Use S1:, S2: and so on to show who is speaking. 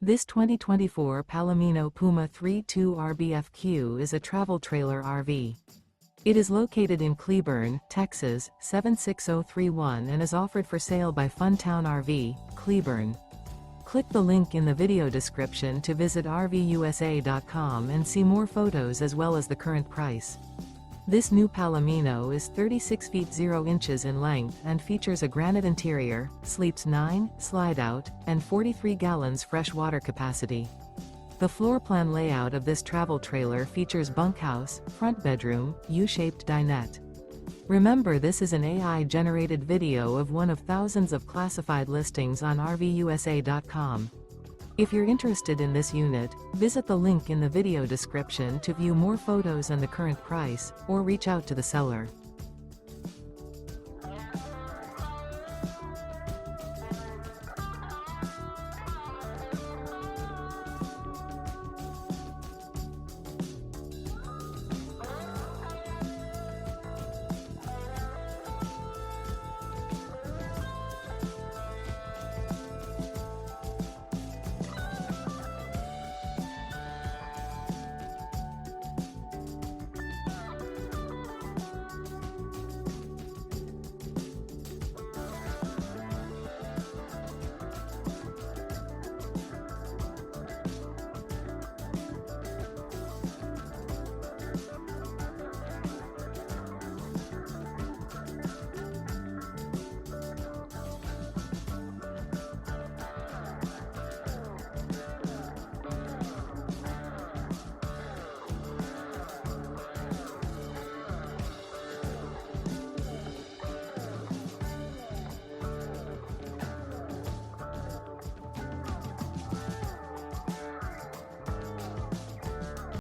S1: This 2024 Palomino Puma 3.2 RBFQ is a travel trailer RV. It is located in Cleburne, Texas, 76031 and is offered for sale by Funtown RV, Cleburne. Click the link in the video description to visit RVUSA.com and see more photos as well as the current price. This new Palomino is 36 feet 0 inches in length and features a granite interior, sleeps 9, slide-out, and 43 gallons fresh water capacity. The floor plan layout of this travel trailer features bunkhouse, front bedroom, U-shaped dinette. Remember, this is an AI-generated video of one of thousands of classified listings on RVUSA.com. If you're interested in this unit, visit the link in the video description to view more photos and the current price, or reach out to the seller.